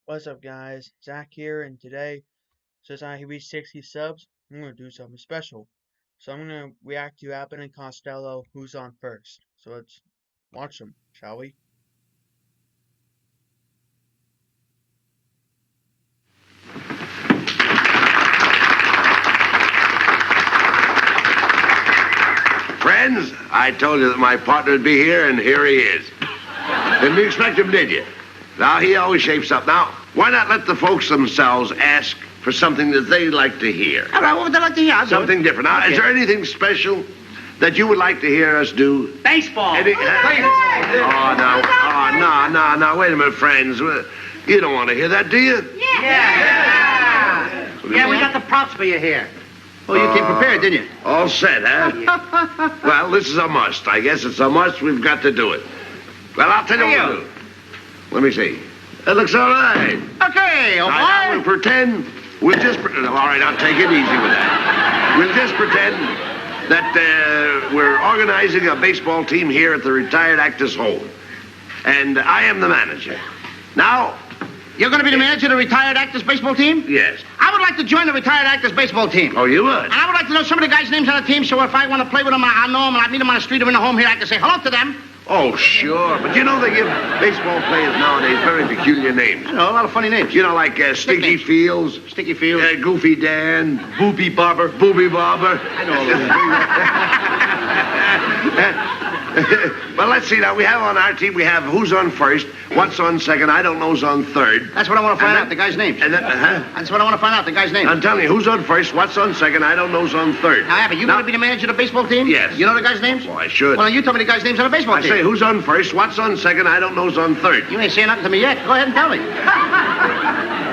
What's up, guys? Zach here, and today, since I reached 60 subs, I'm going to do something special. So I'm going to react to Abbott and Costello, who's on first. So let's watch them, shall we? Friends, I told you that my partner would be here, and here he is. Didn't expect him, did you? Now, he always shapes up. Now, why not let the folks themselves ask for something that they'd like to hear? All right, what would they like to hear? Something different. Now, Okay. is there anything special that you would like to hear us do? Baseball. No, wait a minute, friends. You don't want to hear that, do you? Yeah, we got the props for you here. Oh, you came prepared, didn't you? All set, huh? Well, this is a must. I guess it's a must. We've got to do it. Well, I'll tell you what we'll do. Let me see. It looks all right. Okay, all Now, we'll pretend. All right, I'll take it easy with that. We'll just pretend that we're organizing a baseball team here at the retired actors' home. And I am the manager. Now, You're going to be the manager of the retired actors baseball team? yes. I would like to join the retired actors baseball team. Oh, you would? And I would like to know some of the guys' names on the team, so if I want to play with them, I know them, and I meet them on the street or in the home here, I can say hello to them. Oh, sure. But you know they give baseball players nowadays very peculiar names. I know, a lot of funny names. You know, like Stinky Nicknames. Fields, Sticky Field. Goofy Dan, Boopy Bobber, Booby Bobber. I know all those. Well, let's see now. We have on our team, we have who's on first, what's on second, I don't know's on third. That's what I want to find And out, the guy's names. And then, That's what I want to find out, the guy's name. I'm telling you, who's on first, what's on second, I don't know's on third. Now, Abbott, you Now- want to be the manager of the baseball team? Yes. You know the guy's names? Well, I should. Well, you tell me the guy's names on the baseball I team. say, who's on first, what's on second, I don't know's on third. You ain't saying nothing to me yet. Go ahead and tell me.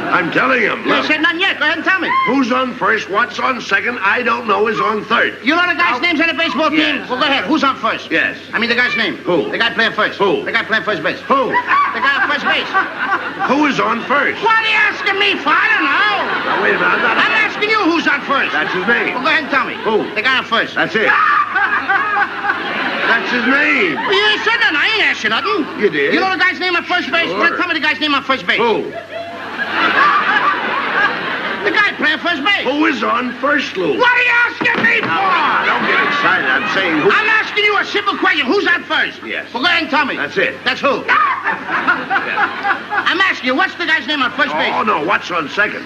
I'm telling him. You ain't Look, said nothing yet. Go ahead and tell me. who's on first, what's on second, I don't know is on third. You know the guy's names on the baseball team? Yes. Well, go ahead. Who's on first? Yes. I mean the guy's name. Who? The guy playing first. Who? The guy playing first base. Who? The guy on first base. Who is on first? What are you asking me for? I don't know. Now, wait a minute, I'm asking you who's on first. That's his name. Well, go ahead and tell me. Who? The guy on first. That's it. That's his name. Well, you ain't said nothing. I ain't asked you nothing. You did. You know the guy's name on first base? Sure. Well, then tell me the guy's name on first base. Who? The guy playing first base. Who is on first, Lou? What are you asking me for? Don't get excited. I'm saying who. I'm asking you a simple question. Who's on first? Yes. Well, go ahead and tell me. That's it. That's who? I'm asking you, what's the guy's name on first base? Oh, no. What's on second?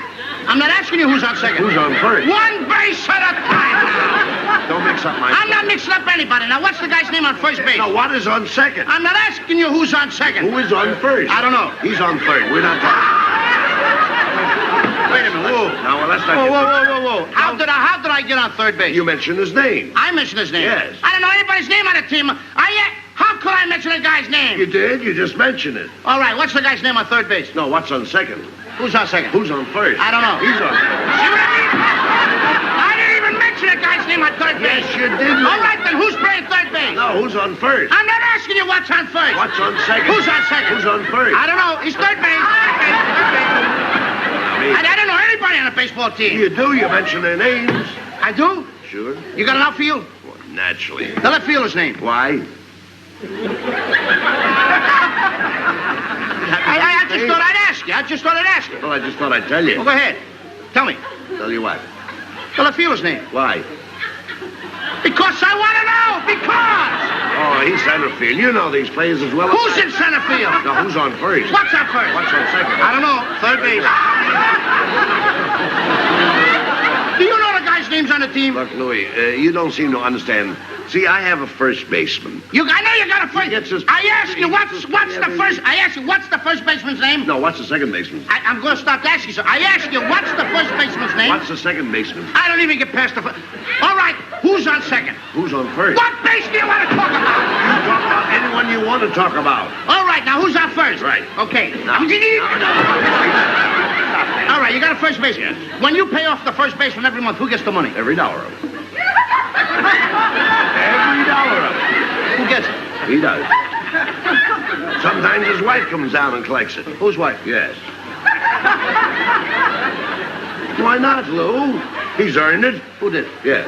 I'm not asking you who's on second. Who's on first? One base at a time now. Don't mix up my... I'm not mixing up anybody. Now, what's the guy's name on first base? Now, what is on second? I'm not asking you who's on second. Who is on first? I don't know. He's on third. We're not talking. Wait a minute. Whoa. No, well, let's not Whoa, get... whoa. How did I get on third base? You mentioned his name. I mentioned his name. Yes. I don't know anybody's name on the team. How could I mention a guy's name? You did. You just mentioned it. All right, what's the guy's name on third base? No, what's on second? Who's on second? Who's on first? I don't know. He's on first. See what I mean? I didn't even mention a guy's name on third base. Yes, you did. All right, then who's playing third base? No, who's on first? I'm not asking you what's on first. What's on second? Who's on second? Who's on first? I don't know. He's third base. I don't know anybody on a baseball team. You do. You mention their names. I do? Sure. You got an outfield? Well, naturally. The left fielder's name. Why? I just thought I'd ask you. I just thought I'd ask you. Well, I just thought I'd tell you. Well, go ahead. Tell me. Tell you what. The left fielder's name. Why? Because I want to know. Because. Oh, he's center field. You know these players as well as Who's I. in center field? No, who's on first? What's on first? What's on second? I don't know. Third base. Do you know the guys' names on the team? Look, Louis, you don't seem to understand. See, I have a first baseman. I know you got a first. He gets his- I asked you he what's gets his- the first. I asked you what's the first baseman's name. No, what's the second baseman? I'm going to stop asking you. So I asked you what's the first baseman's name. What's the second baseman? I don't even get past the first. All right, who's on second? Who's on first? What base do you want to talk about? You talk about anyone you want to talk about. All right, now who's on first? Right. Okay. No. All right, you got a first baseman. Yes. When you pay off the first baseman every month, who gets the money? Every dollar of it. Every dollar of it. Who gets it? He does. Sometimes his wife comes down and collects it. Whose wife? Yes. Why not, Lou? He's earned it. Who did it? Yes.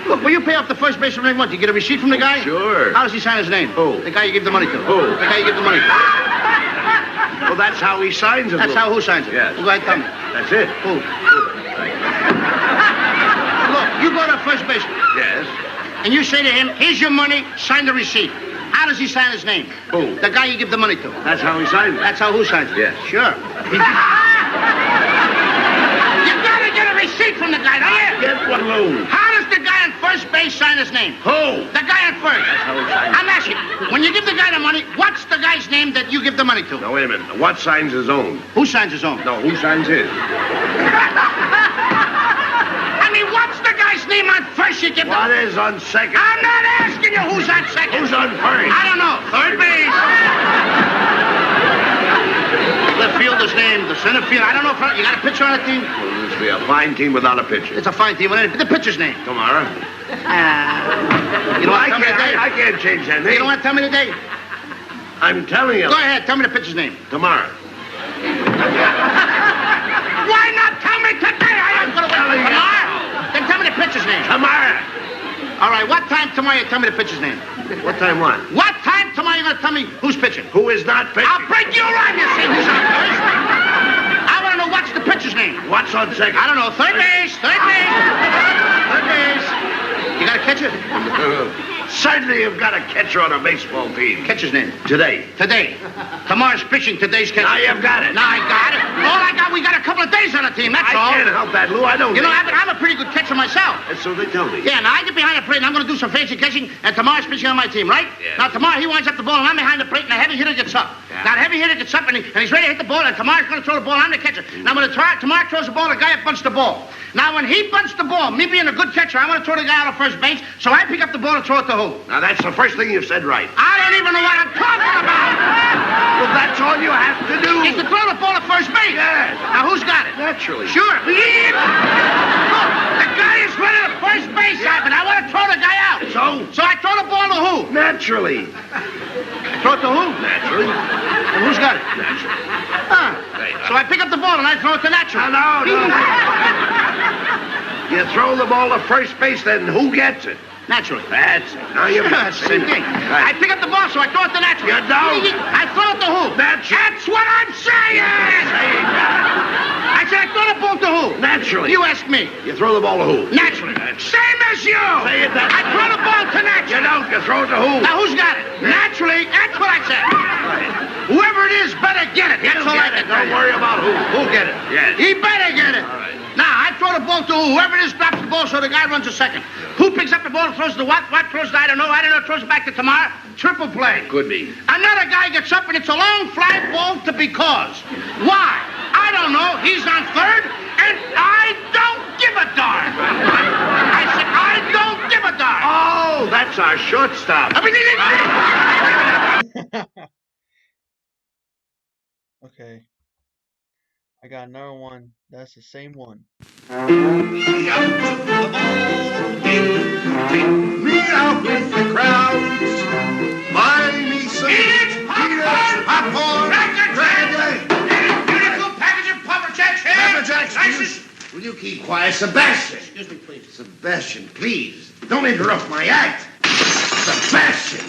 Look, when you pay off the first baseman every month, you get a receipt from the guy? Sure. How does he sign his name? Who? The guy you give the money to. Who? The guy you give the money to. Well, that's how he signs it. That's how who signs it? Yes. Well, go ahead, tell me. That's it. Who? Look, you go to first base, Yes. and you say to him, here's your money, sign the receipt. How does he sign his name? Who? The guy you give the money to. That's how he signs it. That's how who signs it? Yes. Sure. You gotta get a receipt from the guy, don't you? Get one loan. How does the guy on first base sign his name? Who? The guy on first. That's how he signs it. I'm asking, when you give the guy the money, what's the guy's name that you give the money to? Now, wait a minute. What signs his own? Who signs his own? No, who signs his? I mean, what's the guy's name on first you give the... What is on second? I'm not asking you who's on second. Who's on first? I don't know. Third base. Left fielder's name, the center field. I don't know if you got a pitcher on the team. Well, this will be a fine team without a pitcher. It's a fine team. The pitcher's name. Tomorrow. You don't want to tell me the day? I can't change that name. You don't want to tell me the day? I'm telling you. Go ahead. Tell me the pitcher's name. Tomorrow. Why not tell me today? I ain't going to wait tomorrow. Then tell me the pitcher's name. Tomorrow. All right. What time tomorrow you tell me the pitcher's name? What time what? What time tomorrow you going to tell me who's pitching? Who is not pitching? I'll break you right, you see who's on first. I want to know what's the pitcher's name. What's on second? I don't know. Third base. Third base. Third base. You got a catcher? Certainly you've got a catcher on a baseball team. Catcher's name. Today. Today. Tomorrow's pitching. Today's catcher. Now you've got it. Now I got it. All I got, we got a couple of days on the team. That's all. I can't help that, Lou. I don't You know, think- Abbott, I'm a pretty good catcher myself. And so they tell me. Yeah, now I get behind the plate and I'm going to do some fancy catching, and tomorrow's pitching on my team, right? Yeah. Now tomorrow he winds up the ball and I'm behind the plate and the heavy hitter gets up. Yeah. Now the heavy hitter gets up and he's ready to hit the ball, and tomorrow's going to throw the ball. I'm the catcher. Now when tomorrow throws the ball, the guy up bunts the ball. Now when he bunts the ball, me being a good catcher, I want to throw the guy out of first base, so I pick up the ball and throw it to who? Now that's the first thing you've said right. I don't even know what I'm talking about. Well, that's all you have to do. Is to throw the ball to first base. Yes. Now who's got it? Naturally. Sure. Look, the guy is running to first base, Abbott. I want to throw the guy out. So I throw the ball to who? Naturally. Throw it to who? Naturally. And who's got it? Naturally. Huh. So I pick up the ball and I throw it to Natural. No. You throw the ball to first base, then who gets it? Naturally. That's it. Now you've got That's the same thing. Right. I pick up the ball, so I throw it to Natural. You don't. I throw it to who? Naturally. That's what I'm saying. I said I throw the ball to who? Naturally. You ask me. You throw the ball to who? Naturally. Same as you. Say it that I throw the ball to Natural. You don't. You throw it to who? Now who's got it? Naturally. That's what I said. Whoever it is better get it. That's all I can tell Don't you. worry about who. Who'll get it? Yes. He better get it. All right. Now, I throw the ball to whoever it is, drops the ball, so the guy runs a second. Who picks up the ball and throws the what? What throws the I don't know, throws it back to Tamar. Triple play. Could be. Another guy gets up, and it's a long fly ball to because. Why? I don't know. He's on third, and I don't give a darn. I said, I don't give a darn. Oh, that's our shortstop. Okay. I got another one. That's the same one. Me out with the crowds. Buy me some peanuts, popcorn, crackers, Beautiful package of Papa Jacks here. Pepper Jacks. Will you keep quiet, Sebastian? Excuse me, please. Sebastian, please. Don't interrupt my act. Sebastian.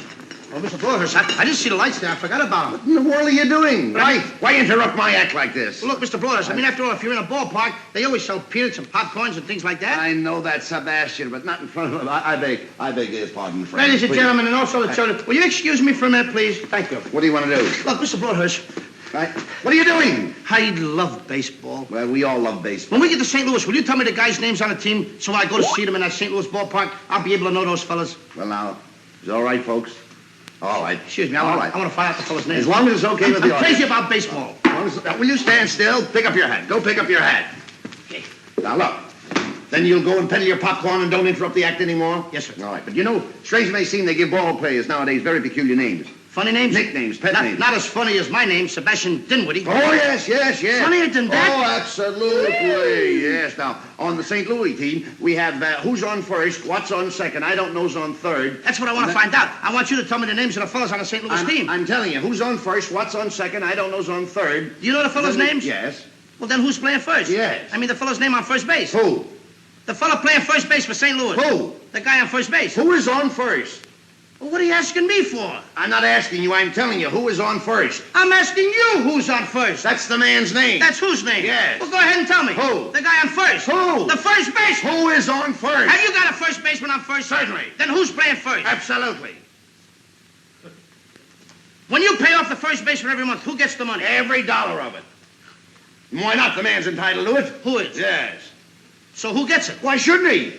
Oh, Mr. Broadhurst, I didn't see the lights there. I forgot about them. What in the world are you doing? Why interrupt my act like this? Well, look, Mr. Broadhurst, I mean, after all, if you're in a ballpark, they always sell peanuts and popcorns and things like that. I know that, Sebastian, but not in front of him. I beg his pardon, friend. Ladies and Please. gentlemen, and also the children, will you excuse me for a minute, please? Thank you. What do you want to do? Look, Mr. Broadhurst, Right? What are you doing? I love baseball. Well, we all love baseball. When we get to St. Louis, will you tell me the guys' names on the team so when I go to see them in that St. Louis ballpark, I'll be able to know those fellas? Well, now, is it all right, folks? All right. Excuse me, All I right. want to find out the fellas' names. As long as it's okay with the I'm audience. crazy about baseball. As long as- will you stand still? Pick up your hat. Go pick up your hat. Okay. Now, look. Then you'll go and peddle your popcorn and don't interrupt the act anymore? Yes, sir. All right. But you know, strange it may seem, they give ball players nowadays very peculiar names. Funny names? Nicknames, pet names. Not as funny as my name, Sebastian Dinwiddie. Oh, yes. Funnier than that? Oh, absolutely. Yes. Now, on the St. Louis team, we have who's on first, what's on second, I don't know's on third. That's what I want to find out. I want you to tell me the names of the fellas on the St. Louis team. I'm telling you, who's on first, what's on second, I don't know's on third. Do you know the fellas' names? Yes. Well, then who's playing first? Yes. I mean, the fellow's name on first base. Who? The fellow playing first base for St. Louis. Who? The guy on first base. Who is on first? Well, what are you asking me for? I'm not asking you. I'm telling you. Who is on first? I'm asking you who's on first. That's the man's name. That's whose name? Yes. Well, go ahead and tell me. Who? The guy on first. Who? The first baseman. Who is on first? Have you got a first baseman on first? Certainly. Then who's playing first? Absolutely. When you pay off the first baseman every month, who gets the money? Every dollar of it. Why not? The man's entitled to it. Who is? Yes. So who gets it? Why shouldn't he?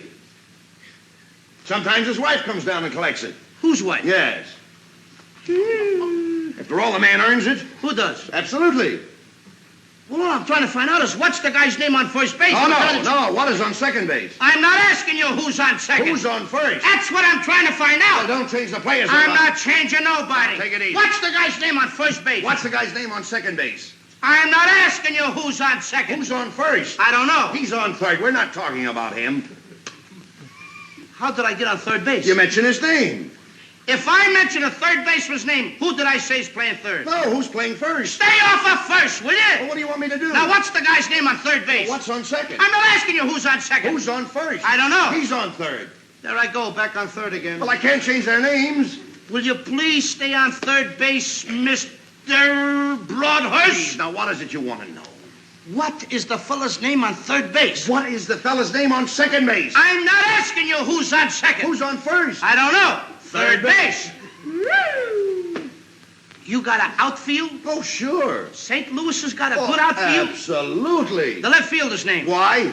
Sometimes his wife comes down and collects it. Whose wife? Yes. After all, the man earns it. Who does? Absolutely. Well, all I'm trying to find out is what's the guy's name on first base? Oh, no. What is on second base? I'm not asking you who's on second. Who's on first? That's what I'm trying to find out. Well, don't change the players. I'm not changing nobody. Take it easy. What's the guy's name on first base? What's the guy's name on second base? I'm not asking you who's on second. Who's on first? I don't know. He's on third. We're not talking about him. How did I get on third base? You mentioned his name. If I mention a third baseman's name, who did I say is playing third? No, who's playing first? Stay off of first, will you? Well, what do you want me to do? Now, what's the guy's name on third base? What's on second? I'm not asking you who's on second. Who's on first? I don't know. He's on third. There I go, back on third again. Well, I can't change their names. Will you please stay on third base, Mr. Broadhurst? Now, what is it you want to know? What is the fella's name on third base? What is the fella's name on second base? I'm not asking you who's on second. Who's on first? I don't know. Third Third base. You got an outfield? Oh, sure. St. Louis has got a good outfield? Absolutely. The left fielder's name? Why?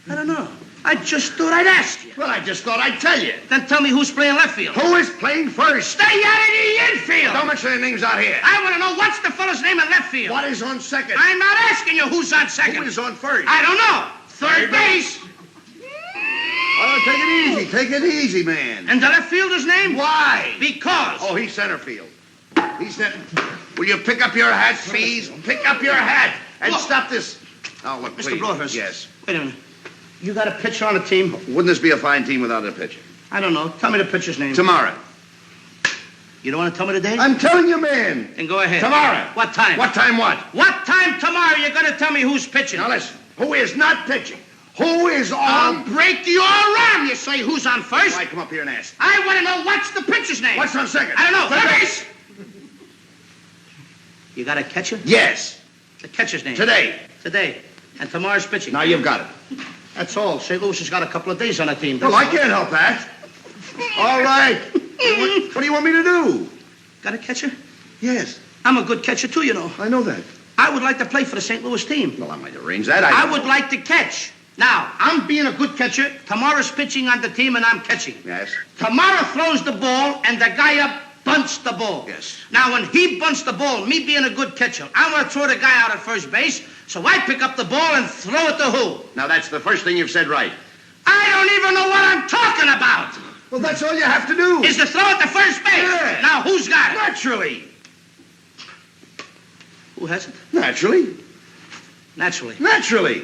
I don't know. I just thought I'd ask you. Well, I just thought I'd tell you. Then tell me who's playing left field. Who is playing first? Stay out of the infield. Don't mention their names out here. I want to know what's the fella's name in left field. What is on second? I'm not asking you who's on second. Who is on first? I don't know. Third Third base. Oh, take it easy. Take it easy, man. And the left fielder's name? Why? Because. Oh, he's center field. He's center. Will you pick up your hat, please? Pick up your hat and Look. stop this. Oh, look, Mr. please. Broadhurst. Yes. Wait a minute. You got a pitcher on the team? Wouldn't this be a fine team without a pitcher? I don't know. Tell me the pitcher's name. Tomorrow. You don't want to tell me the date? I'm telling you, man. Then go ahead. Tomorrow. What time? What time what? What time tomorrow you're going to tell me who's pitching? Now listen. Who is not pitching? Who is I'll on? break your arm. You say who's on first? Why come up here and ask? I want to know what's the pitcher's name. What's on second? I don't know. Third Third base. base. You got a catcher? Yes. The catcher's name. Today. Today. And tomorrow's pitching. Now you've got it. That's all. St. Louis has got a couple of days on the team. Well, I can't help that. All right. What do you want me to do? Got a catcher? Yes, I'm a good catcher, too, you know. I know that. I would like to play for the St. Louis team. Well, I might arrange that. I would like to catch. Now, I'm being a good catcher. Tomorrow's pitching on the team, and I'm catching. Yes. Tomorrow throws the ball, and the guy up bunts the ball. Yes. Now, when he bunts the ball, me being a good catcher, I'm going to throw the guy out at first base, so I pick up the ball and throw it to who? Now, that's the first thing you've said right. I don't even know what I'm talking about. Well, that's all you have to do. Is to throw it to first base. Yeah. Now, who's got it? Naturally. Who has it? Naturally. Naturally. Naturally.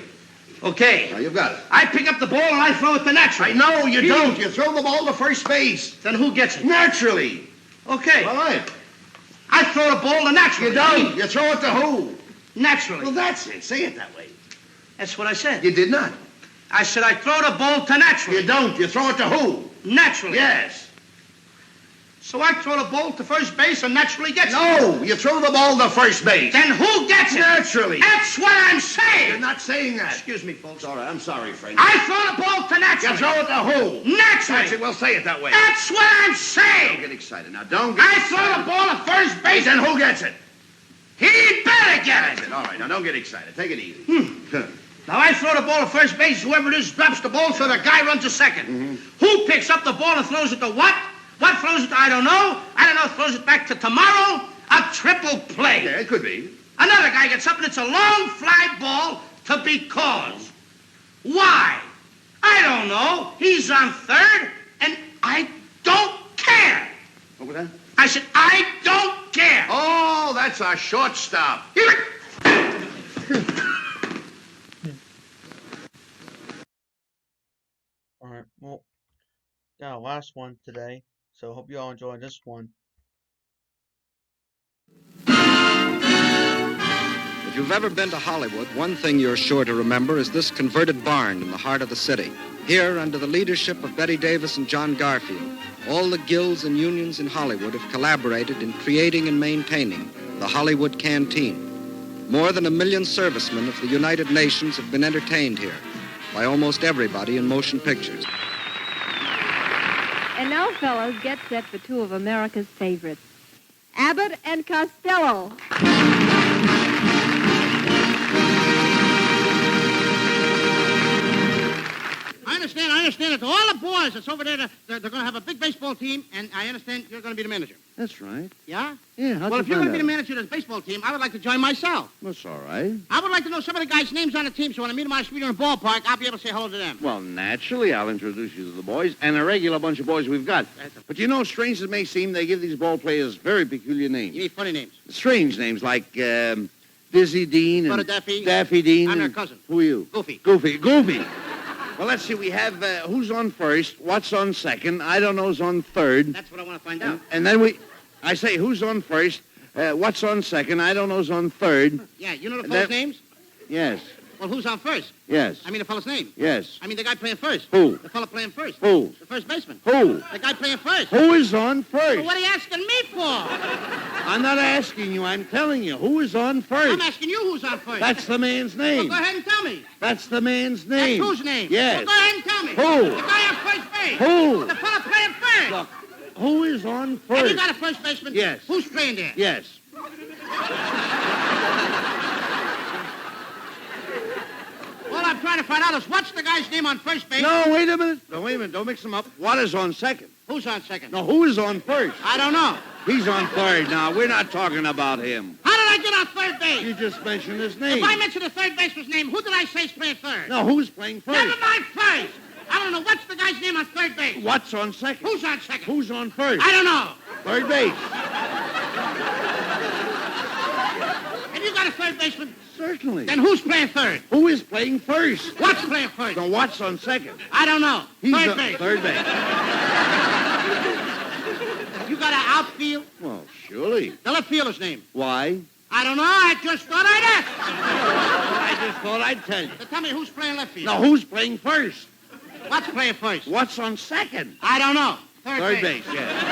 Okay. Now, you've got it. I pick up the ball and I throw it to naturally. I know you don't. You throw the ball to first base. Then who gets it? Naturally. Okay. All right. I throw the ball to naturally. You don't. You throw it to who? Naturally. Well, that's it. Say it that way. That's what I said. You did not. I said I throw the ball to naturally. You don't. You throw it to who? Naturally. Yes. So I throw the ball to first base and naturally gets it. No, you throw the ball to first base. Then who gets it? Naturally. That's what I'm saying. You're not saying that. Excuse me, folks. All right, I'm sorry, friend. I throw the ball to naturally. You throw it to who? Naturally. That's it. We'll say it that way. That's what I'm Don't saying. get excited. Now, don't get I excited. throw the ball to first base Then who gets it? he better get That's it. it. All right, now don't get excited. Take it easy. Now I throw the ball to first base. Whoever it is drops the ball, so the guy runs to 2nd. Who picks up the ball and throws it to what? What throws it to? I don't know. I don't know. Throws it back to tomorrow. A triple play. Yeah, it could be. Another guy gets up and it's a long fly ball to because. Why? I don't know. He's on third, and I don't care. What was that? I said, I don't care. Oh, that's a shortstop. All right. Well, got our last one today. So hope you all enjoyed this one. If you you've ever been to Hollywood, one thing you're sure to remember is this converted barn in the heart of the city. Here, under the leadership of Betty Davis and John Garfield, all the guilds and unions in Hollywood have collaborated in creating and maintaining the Hollywood Canteen. More than 1 million servicemen of the United Nations have been entertained here by almost everybody in motion pictures. And now, fellas, get set for two of America's favorites, Abbott and Costello. I understand that all the boys that's over there, they're going to have a big baseball team, and I understand you're going to be the manager. That's right. Yeah? Yeah, how'd Well, you if you're going to find be the out? manager of this baseball team, I would like to join myself. That's all right. I would like to know some of the guys' names on the team, so when I meet them on the street or in the ballpark, I'll be able to say hello to them. Well, naturally, I'll introduce you to the boys and a regular bunch of boys we've got. But you know, strange as it may seem, they give these ball players very peculiar names. You need funny names. Strange names like Dizzy Dean and Brother Daffy. Daffy Dean. I'm their and- cousin. Who are you? Goofy. Goofy. Well, let's see. We have who's on first, what's on second, I don't know's on third. That's what I want to find out. And then I say who's on first, what's on second, I don't know's on third. Yeah, you know the And fellas' that- names? Yes, Well, who's on first? yes, I mean the fellow's name. yes. I mean the guy playing first. Who? The fellow playing first. Who? The first baseman. Who? The guy playing first. Who is on first? Well, what are you asking me for? I'm not asking you, I'm telling you. Who is on first? I'm asking you who's on first. That's the man's Well, name. go ahead and tell me. That's the man's That's name. whose name? Yes. Well, go ahead and tell me. Who? The guy on first base. Who? The fellow playing first. Look, who is on Have first? you got a first baseman? Yes. Who's playing there? Yes. All I'm trying to find out is what's the guy's name on first base? No, wait a minute. No, wait a minute. Don't mix them up. What is on second? Who's on second? No, who is on first? I don't know. He's on third now. We're not talking about him. How did I get on third base? You just mentioned his name. If I mention the third baseman's name, who did I say is playing third? No, who's playing first? Never mind first. I don't know what's the guy's name on third base. What's on second? Who's on second? Who's on first? I don't know. Third base. Have you got a third baseman? Certainly. Then who's playing third? Who is playing first? What's playing first? No, what's on second? I don't know. He's Third on base. Third base. You got an outfield? Well, surely. The left fielder's name? Why? I don't know. I just thought I'd ask. I just thought I'd tell you. So tell me who's playing left field? Now, who's playing first? What's playing first? What's on second? I don't know. Third base, yes.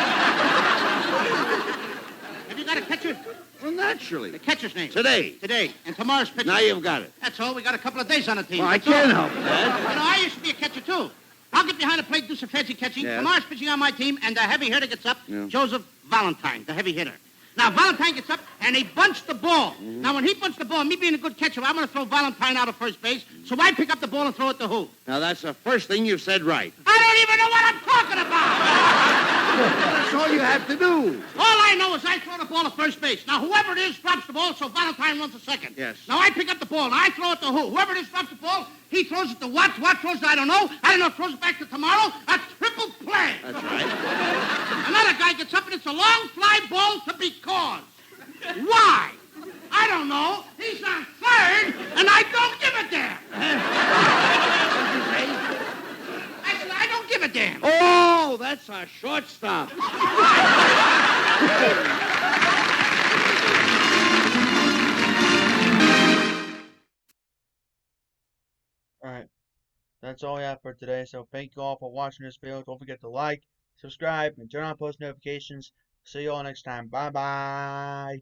Have you got a catcher? Well, naturally. The catcher's name? Today. Today. And tomorrow's pitcher? Now you've got it. That's all. We got a couple of days on the team. Well, I That's all. can't help that. You know, I used to be a catcher, too. I'll get behind the plate, do some fancy catching. Yes. Tomorrow's pitching on my team, and the heavy hitter gets up, Yeah. Joseph Valentine, the heavy hitter. Now, Valentine gets up, and he bunts the ball. Mm-hmm. Now, when he bunts the ball, me being a good catcher, I'm going to throw Valentine out of first base, so I pick up the ball and throw it to who? Now, that's the first thing you've said right. I don't even know what I'm talking about! That's all you have to do. All I know is I throw the ball to first base. Now, whoever it is drops the ball, so Valentine runs to second. Yes. Now, I pick up the ball, and I throw it to who? Whoever it is drops the ball, he throws it to what? What throws it? I don't know. I don't know. Throws it back to tomorrow. A triple play. That's right. Another guy gets up, and it's a long fly ball to be caught. Why? I don't know. He's on third, and I don't give a damn. I said, I don't give a damn. Oh, that's a shortstop. Alright, that's all we have for today. So thank you all for watching this video. Don't forget to like, subscribe, and turn on post notifications. See you all next time. Bye bye.